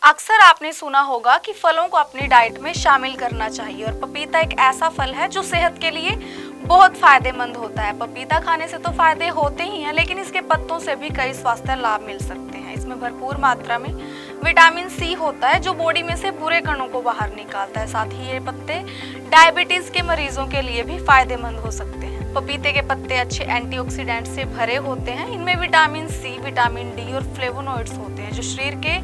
अक्सर आपने सुना होगा कि फलों को अपनी डाइट में शामिल करना चाहिए और पपीता एक ऐसा फल है जो सेहत के लिए बहुत फायदेमंद होता है। पपीता खाने से तो फायदे होते ही हैं, लेकिन इसके पत्तों से भी कई स्वास्थ्य लाभ मिल सकते हैं। इसमें भरपूर मात्रा में विटामिन सी होता है जो बॉडी में से बुरे कणों को बाहर निकालता है। साथ ही ये पत्ते डायबिटीज के मरीजों के लिए भी फायदेमंद हो सकते हैं। पपीते के पत्ते अच्छे एंटीऑक्सीडेंट से भरे होते हैं। इनमें विटामिन सी, विटामिन डी और फ्लेवोनॉइड्स होते हैं जो शरीर के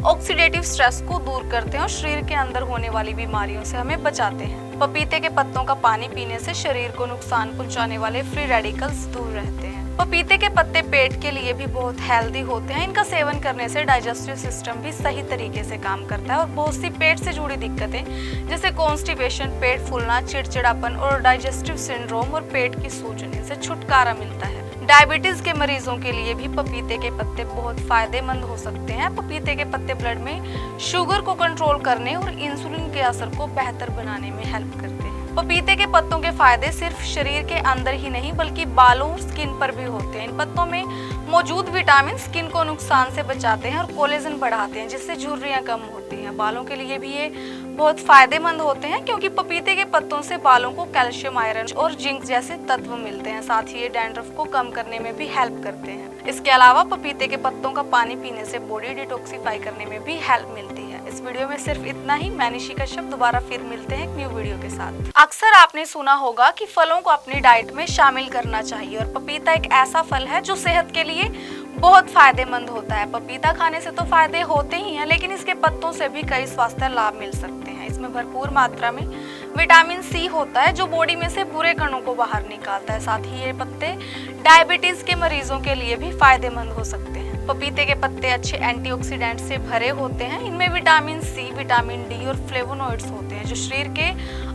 ऑक्सीडेटिव स्ट्रेस को दूर करते हैं और शरीर के अंदर होने वाली बीमारियों से हमें बचाते हैं। पपीते के पत्तों का पानी पीने से शरीर को नुकसान पहुंचाने वाले फ्री रेडिकल्स दूर रहते हैं। पपीते के पत्ते पेट के लिए भी बहुत हेल्दी होते हैं। इनका सेवन करने से डाइजेस्टिव सिस्टम भी सही तरीके से काम करता है और बहुत सी पेट से जुड़ी दिक्कतें जैसे कॉन्स्टिपेशन, पेट फूलना, चिड़चिड़ापन और डाइजेस्टिव सिंड्रोम और पेट की सूजने से छुटकारा मिलता है। डायबिटीज के मरीजों के लिए भी पपीते के पत्ते बहुत फायदेमंद हो सकते हैं। पपीते के पत्ते ब्लड में शुगर को कंट्रोल करने और इंसुलिन के असर को बेहतर बनाने में हेल्प करते हैं। पपीते के पत्तों के फायदे सिर्फ शरीर के अंदर ही नहीं बल्कि बालों और स्किन पर भी होते हैं। इन पत्तों में मौजूद विटामिन स्किन को नुकसान से बचाते हैं और कोलेजन बढ़ाते हैं, जिससे झुर्रियां कम होती हैं। बालों के लिए भी ये बहुत फायदेमंद होते हैं क्योंकि पपीते के पत्तों से बालों को कैल्शियम, आयरन और जिंक जैसे तत्व मिलते हैं। साथ ही ये डैंड्रफ को कम करने में भी हेल्प करते हैं। इसके अलावा पपीते के पत्तों का पानी पीने से बॉडी डिटॉक्सिफाई करने में भी हेल्प मिलती है। इस वीडियो में सिर्फ इतना ही। मैं निशी कश्यप दोबारा फिर मिलते हैं एक न्यू वीडियो के साथ। अक्सर आपने सुना होगा कि फलों को अपनी डाइट में शामिल करना चाहिए और पपीता एक ऐसा फल है जो सेहत के लिए बहुत फायदेमंद होता है। पपीता खाने से तो फायदे होते ही हैं, लेकिन इसके पत्तों से भी कई स्वास्थ्य लाभ मिल सकते हैं। इसमें भरपूर मात्रा में विटामिन सी होता है जो बॉडी में से बुरे कणों को बाहर निकालता है। साथ ही ये पत्ते डायबिटीज के मरीजों के लिए भी फायदेमंद हो सकते हैं। पपीते के पत्ते अच्छे एंटीऑक्सीडेंट से भरे होते हैं। इनमें विटामिन सी, विटामिन डी और फ्लेवोनॉइड्स होते हैं जो शरीर के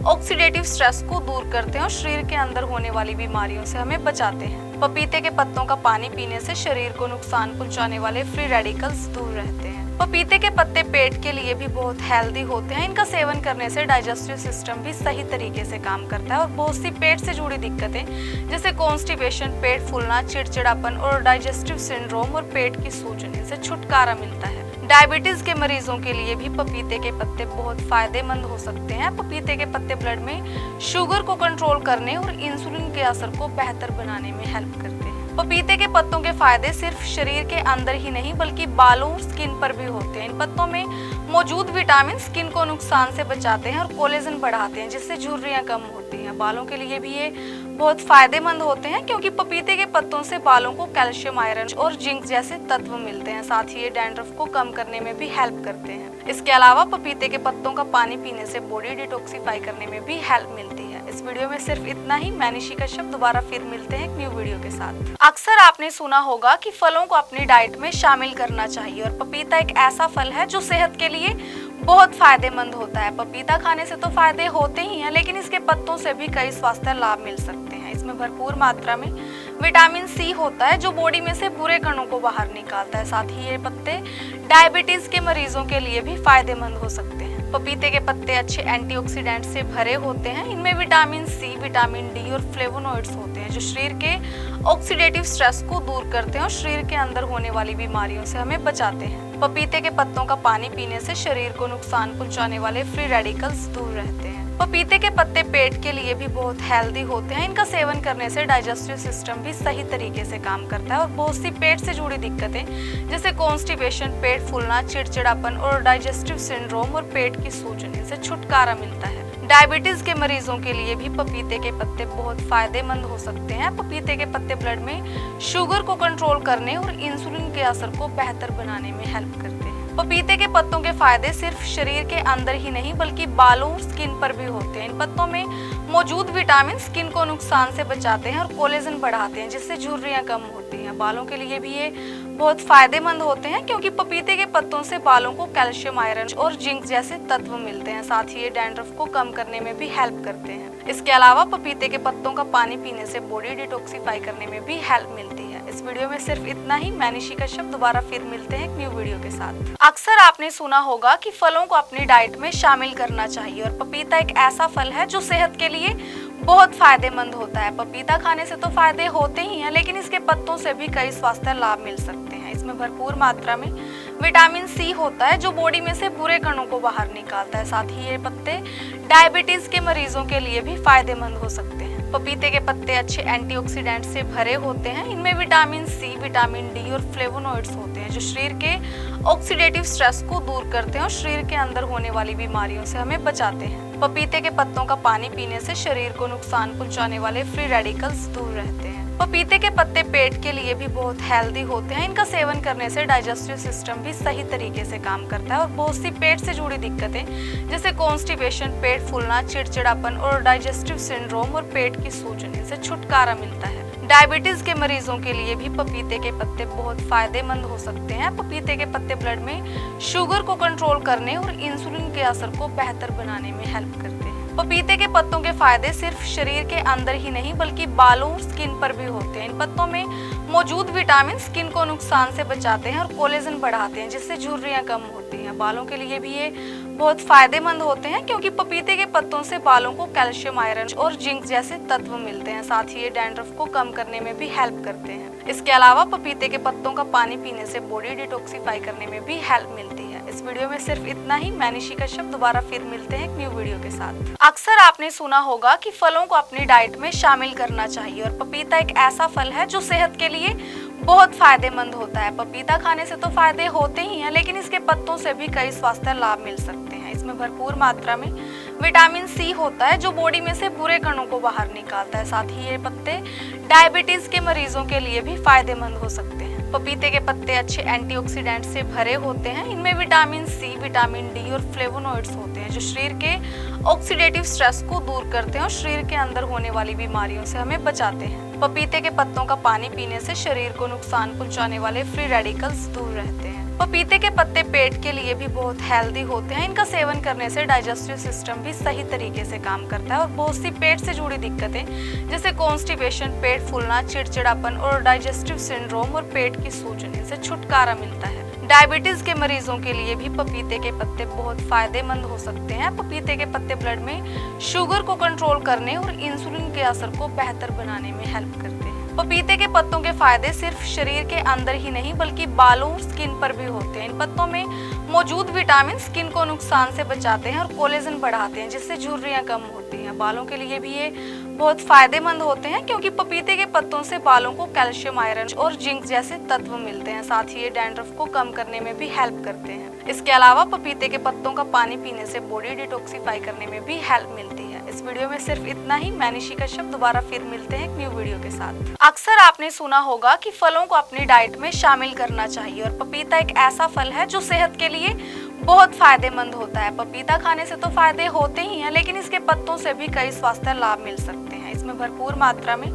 ऑक्सीडेटिव स्ट्रेस को दूर करते हैं और शरीर के अंदर होने वाली बीमारियों से हमें बचाते हैं। पपीते के पत्तों का पानी पीने से शरीर को नुकसान पहुंचाने वाले फ्री रेडिकल्स दूर रहते हैं। पपीते के पत्ते पेट के लिए भी बहुत हेल्दी होते हैं। इनका सेवन करने से डाइजेस्टिव सिस्टम भी सही तरीके से काम करता है और बहुत सी पेट से जुड़ी दिक्कतें जैसे कॉन्स्टिपेशन, पेट फूलना, चिड़चिड़ापन और डाइजेस्टिव सिंड्रोम और पेट की सूजने से छुटकारा मिलता है। डायबिटीज के मरीजों के लिए भी पपीते के पत्ते बहुत फायदेमंद हो सकते हैं। पपीते के पत्ते ब्लड में शुगर को कंट्रोल करने और इंसुलिन के असर को बेहतर बनाने में हेल्प करते हैं। पपीते के पत्तों के फायदे सिर्फ शरीर के अंदर ही नहीं बल्कि बालों और स्किन पर भी होते हैं। इन पत्तों में मौजूद विटामिन स्किन को नुकसान से बचाते हैं और कोलेजन बढ़ाते हैं, जिससे झुर्रियां कम होती हैं। बालों के लिए भी ये बहुत फायदेमंद होते हैं क्योंकि पपीते के पत्तों से बालों को कैल्शियम, आयरन और जिंक जैसे तत्व मिलते हैं। साथ ही ये डैंड्रफ को कम करने में भी हेल्प करते हैं। इसके अलावा पपीते के पत्तों का पानी पीने से बॉडी डिटॉक्सिफाई करने में भी हेल्प मिलती है। इस वीडियो में सिर्फ इतना ही। मैं निशी कश्यप दोबारा फिर मिलते हैं एक न्यू वीडियो के साथ। अक्सर आपने सुना होगा कि फलों को अपनी डाइट में शामिल करना चाहिए और पपीता एक ऐसा फल है जो सेहत के लिए बहुत फायदेमंद होता है। पपीता खाने से तो फायदे होते ही हैं, लेकिन इसके पत्तों से भी कई स्वास्थ्य लाभ मिल सकते हैं। इसमें भरपूर मात्रा में विटामिन सी होता है जो बॉडी में से बुरे कणों को बाहर निकालता है। साथ ही ये पत्ते डायबिटीज के मरीजों के लिए भी फायदेमंद हो सकते हैं। पपीते के पत्ते अच्छे एंटीऑक्सीडेंट से भरे होते हैं। इनमें विटामिन सी, विटामिन डी और फ्लेवोनॉइड्स होते हैं जो शरीर के ऑक्सीडेटिव स्ट्रेस को दूर करते हैं और शरीर के अंदर होने वाली बीमारियों से हमें बचाते हैं। पपीते के पत्तों का पानी पीने से शरीर को नुकसान पहुंचाने वाले फ्री रेडिकल्स दूर रहते हैं। पपीते के पत्ते पेट के लिए भी बहुत हेल्दी होते हैं। इनका सेवन करने से डाइजेस्टिव सिस्टम भी सही तरीके से काम करता है और बहुत सी पेट से जुड़ी दिक्कतें जैसे कॉन्स्टिपेशन, पेट फूलना, चिड़चिड़ापन और डाइजेस्टिव सिंड्रोम और पेट की सूजने से छुटकारा मिलता है। डायबिटीज के मरीजों के लिए भी पपीते के पत्ते बहुत फायदेमंद हो सकते हैं। पपीते के पत्ते ब्लड में शुगर को कंट्रोल करने और इंसुलिन के असर को बेहतर बनाने में हेल्प करते हैं। पपीते के पत्तों के फायदे सिर्फ शरीर के अंदर ही नहीं बल्कि बालों और स्किन पर भी होते हैं। इन पत्तों में मौजूद विटामिन स्किन को नुकसान से बचाते हैं और कोलेजन बढ़ाते हैं, जिससे झुर्रियां कम होती हैं। बालों के लिए भी ये बहुत फायदेमंद होते हैं क्योंकि पपीते के पत्तों से बालों को कैल्शियम, आयरन और जिंक जैसे तत्व मिलते हैं। साथ ही ये डैंड्रफ को कम करने में भी हेल्प करते हैं। इसके अलावा पपीते के पत्तों का पानी पीने से बॉडी डिटॉक्सिफाई करने में भी हेल्प मिलती है। इस वीडियो में सिर्फ इतना ही। मैं निशी कश्यप दोबारा फिर मिलते हैं एक न्यू वीडियो के साथ। अक्सर आपने सुना होगा कि फलों को अपनी डाइट में शामिल करना चाहिए और पपीता एक ऐसा फल है जो सेहत के लिए बहुत फायदेमंद होता है। पपीता खाने से तो फायदे होते ही हैं, लेकिन इसके पत्तों से भी कई स्वास्थ्य लाभ मिल सकते हैं। इसमें भरपूर मात्रा में विटामिन सी होता है जो बॉडी में से बुरे कणों को बाहर निकालता है। साथ ही ये पत्ते डायबिटीज के मरीजों के लिए भी फायदेमंद हो सकते हैं। पपीते के पत्ते अच्छे एंटीऑक्सीडेंट से भरे होते हैं। इनमें विटामिन सी, विटामिन डी और फ्लेवोनॉइड्स होते हैं जो शरीर के ऑक्सीडेटिव स्ट्रेस को दूर करते हैं और शरीर के अंदर होने वाली बीमारियों से हमें बचाते हैं। पपीते के पत्तों का पानी पीने से शरीर को नुकसान पहुंचाने वाले फ्री रेडिकल्स दूर रहते हैं। पपीते के पत्ते पेट के लिए भी बहुत हेल्दी होते हैं। इनका सेवन करने से डाइजेस्टिव सिस्टम भी सही तरीके से काम करता है और बहुत सी पेट से जुड़ी दिक्कतें जैसे कॉन्स्टिपेशन, पेट फूलना, चिड़चिड़ापन और डाइजेस्टिव सिंड्रोम और पेट की सूजने से छुटकारा मिलता है। डायबिटीज के मरीजों के लिए भी पपीते के पत्ते बहुत फायदेमंद हो सकते हैं। पपीते के पत्ते ब्लड में शुगर को कंट्रोल करने और इंसुलिन के असर को बेहतर बनाने में हेल्प करते हैं। पपीते के पत्तों के फायदे सिर्फ शरीर के अंदर ही नहीं बल्कि बालों और स्किन पर भी होते हैं। इन पत्तों में मौजूद विटामिन स्किन को नुकसान से बचाते हैं और कोलेजन बढ़ाते हैं जिससे झुर्रियां कम होती हैं। बालों के लिए भी ये बहुत फायदेमंद होते हैं क्योंकि पपीते के पत्तों से बालों को कैल्शियम, आयरन और जिंक जैसे तत्व मिलते हैं। साथ ही ये डैंड्रफ को कम करने में भी हेल्प करते हैं। इसके अलावा पपीते के पत्तों का पानी पीने से बॉडी डिटॉक्सिफाई करने में भी हेल्प मिलती है। इस वीडियो में सिर्फ इतना ही। मैं निशिका शब्द दोबारा फिर मिलते हैं एक न्यू वीडियो के साथ। अक्सर आपने सुना होगा कि फलों को अपनी डाइट में शामिल करना चाहिए और पपीता एक ऐसा फल है जो सेहत के लिए बहुत फायदेमंद होता है। पपीता खाने से तो फायदे होते ही हैं लेकिन इसके पत्तों से भी कई स्वास्थ्य लाभ मिल सकते हैं। इसमें भरपूर मात्रा में विटामिन सी होता है जो बॉडी में से बुरे कणों को बाहर निकालता है। साथ ही ये पत्ते डायबिटीज के मरीजों के लिए भी फायदेमंद हो सकते हैं। पपीते के पत्ते अच्छे एंटीऑक्सीडेंट से भरे होते हैं। इनमें विटामिन सी, विटामिन डी और फ्लेवोनॉइड्स होते हैं जो शरीर के ऑक्सीडेटिव स्ट्रेस को दूर करते हैं और शरीर के अंदर होने वाली बीमारियों से हमें बचाते हैं। पपीते के पत्तों का पानी पीने से शरीर को नुकसान पहुंचाने वाले फ्री रेडिकल्स दूर रहते हैं। पपीते के पत्ते पेट के लिए भी बहुत हेल्दी होते हैं। इनका सेवन करने से डाइजेस्टिव सिस्टम भी सही तरीके से काम करता है और बहुत सी पेट से जुड़ी दिक्कतें जैसे कॉन्स्टिपेशन, पेट फूलना, चिड़चिड़ापन और डाइजेस्टिव सिंड्रोम और पेट की सूजने से छुटकारा मिलता है। डायबिटीज के मरीजों के लिए भी पपीते के पत्ते बहुत फायदेमंद हो सकते हैं। पपीते के पत्ते ब्लड में शुगर को कंट्रोल करने और इंसुलिन के असर को बेहतर बनाने में हेल्प करते हैं। पपीते के पत्तों के फायदे सिर्फ शरीर के अंदर ही नहीं बल्कि बालों और स्किन पर भी होते हैं। इन पत्तों में मौजूद विटामिन स्किन को नुकसान से बचाते हैं और कोलेजन बढ़ाते हैं जिससे झुर्रियां कम होती हैं। बालों के लिए भी ये बहुत फायदेमंद होते हैं क्योंकि पपीते के पत्तों से बालों को कैल्शियम, आयरन और जिंक जैसे तत्व मिलते हैं। साथ ही ये डैंड्रफ को कम करने में भी हेल्प करते हैं। इसके अलावा पपीते के पत्तों का पानी पीने से बॉडी डिटॉक्सिफाई करने में भी हेल्प मिलती है। इस वीडियो में सिर्फ इतना ही। मैं निशिका शब्द दोबारा फिर मिलते हैं एक न्यू वीडियो के साथ। अक्सर आपने सुना होगा कि फलों को अपनी डाइट में शामिल करना चाहिए और पपीता एक ऐसा फल है जो सेहत के लिए बहुत फायदेमंद होता है। पपीता खाने से तो फायदे होते ही हैं लेकिन इसके पत्तों से भी कई स्वास्थ्य लाभ मिल सकते हैं। इसमें भरपूर मात्रा में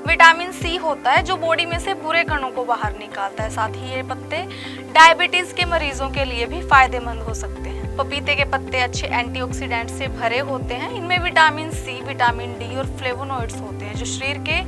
विटामिन सी होता है जो बॉडी में से बुरे कणों को बाहर निकालता है। साथ ही ये पत्ते डायबिटीज के मरीजों के लिए भी फायदेमंद हो सकते हैं। पपीते के पत्ते अच्छे एंटीऑक्सीडेंट से भरे होते हैं। इनमें विटामिन सी, विटामिन डी और फ्लेवोनॉइड्स होते हैं जो शरीर के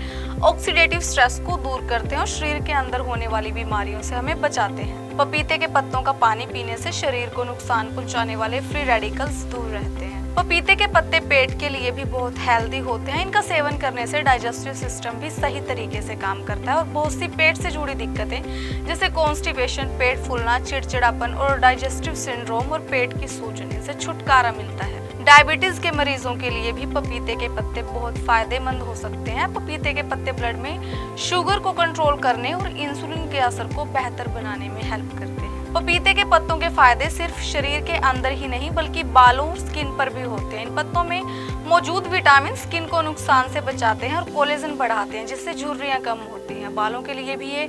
ऑक्सीडेटिव स्ट्रेस को दूर करते हैं और शरीर के अंदर होने वाली बीमारियों से हमें बचाते हैं। पपीते के पत्तों का पानी पीने से शरीर को नुकसान पहुंचाने वाले फ्री रेडिकल्स दूर रहते हैं। पपीते के पत्ते पेट के लिए भी बहुत हेल्दी होते हैं। इनका सेवन करने से डाइजेस्टिव सिस्टम भी सही तरीके से काम करता है और बहुत सी पेट से जुड़ी दिक्कतें जैसे कॉन्स्टिपेशन, पेट फूलना, चिड़चिड़ापन और डाइजेस्टिव सिंड्रोम और पेट की सूजने से छुटकारा मिलता है। डायबिटीज के मरीजों के लिए भी पपीते के पत्ते बहुत फायदेमंद हो सकते हैं। पपीते के पत्ते ब्लड में शुगर को कंट्रोल करने और इंसुलिन के असर को बेहतर बनाने में हेल्प करते हैं। पपीते के पत्तों के फायदे सिर्फ शरीर के अंदर ही नहीं बल्कि बालों और स्किन पर भी होते हैं। इन पत्तों में मौजूद विटामिन स्किन को नुकसान से बचाते हैं और कोलेजन बढ़ाते हैं जिससे झुर्रियां कम होती हैं। बालों के लिए भी ये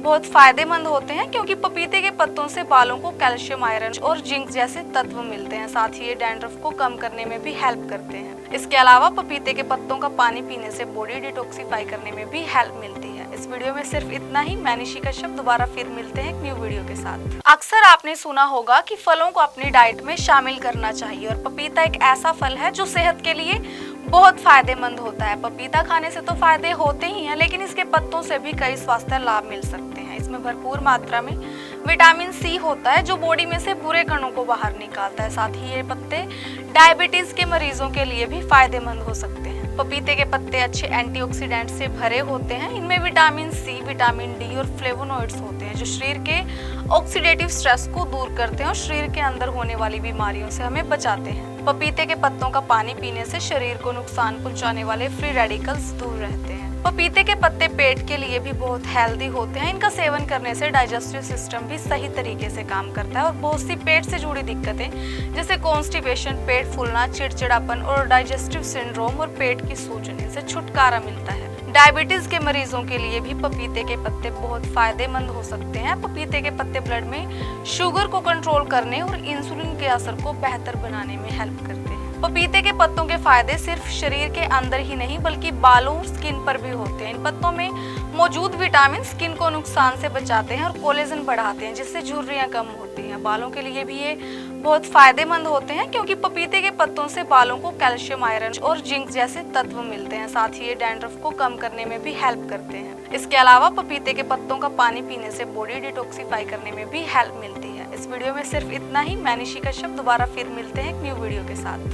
बहुत फायदेमंद होते हैं क्योंकि पपीते के पत्तों से बालों को कैल्शियम, आयरन और जिंक जैसे तत्व मिलते हैं। साथ ही ये डैंड्रफ को कम करने में भी हेल्प करते हैं। इसके अलावा पपीते के पत्तों का पानी पीने से बॉडी डिटॉक्सिफाई करने में भी हेल्प मिलती है। इस वीडियो में सिर्फ इतना ही। मैं निशिका शब्द दोबारा फिर मिलते हैं एक न्यू वीडियो के साथ। अक्सर आपने सुना होगा कि फलों को अपनी डाइट में शामिल करना चाहिए और पपीता एक ऐसा फल है जो सेहत के लिए बहुत फायदेमंद होता है। पपीता खाने से तो फायदे होते ही हैं लेकिन इसके पत्तों से भी कई स्वास्थ्य लाभ मिल सकते हैं। इसमें भरपूर मात्रा में विटामिन सी होता है जो बॉडी में से बुरे कणों को बाहर निकालता है। साथ ही ये पत्ते डायबिटीज के मरीजों के लिए भी फायदेमंद हो सकते हैं। पपीते के पत्ते अच्छे एंटीऑक्सीडेंट से भरे होते हैं। इनमें विटामिन सी, विटामिन डी और फ्लेवोनॉइड्स होते हैं जो शरीर के ऑक्सीडेटिव स्ट्रेस को दूर करते हैं और शरीर के अंदर होने वाली बीमारियों से हमें बचाते हैं। पपीते के पत्तों का पानी पीने से शरीर को नुकसान पहुंचाने वाले फ्री रेडिकल्स दूर रहते हैं। पपीते के पत्ते पेट के लिए भी बहुत हेल्दी होते हैं। इनका सेवन करने से डाइजेस्टिव सिस्टम भी सही तरीके से काम करता है और बहुत सी पेट से जुड़ी दिक्कतें जैसे कॉन्स्टिपेशन, पेट फूलना, चिड़चिड़ापन और डाइजेस्टिव सिंड्रोम और पेट की सूजने से छुटकारा मिलता है। डायबिटीज के मरीजों के लिए भी पपीते के पत्ते बहुत फायदेमंद हो सकते हैं। पपीते के पत्ते ब्लड में शुगर को कंट्रोल करने और इंसुलिन के असर को बेहतर बनाने में हेल्प करते हैं। पपीते के पत्तों के फायदे सिर्फ शरीर के अंदर ही नहीं बल्कि बालों और स्किन पर भी होते हैं। इन पत्तों में मौजूद विटामिन स्किन को नुकसान से बचाते हैं और कोलेजन बढ़ाते हैं जिससे झुर्रियां कम होती हैं। बालों के लिए भी ये बहुत फायदेमंद होते हैं क्योंकि पपीते के पत्तों से बालों को कैल्शियम, आयरन और जिंक जैसे तत्व मिलते हैं। साथ ही ये डैंड्रफ को कम करने में भी हेल्प करते हैं। इसके अलावा पपीते के पत्तों का पानी पीने से बॉडी डिटॉक्सिफाई करने में भी हेल्प मिलती है। इस वीडियो में सिर्फ इतना ही। मैं निशिका कश्यप, दोबारा फिर मिलते हैं एक न्यू वीडियो के साथ।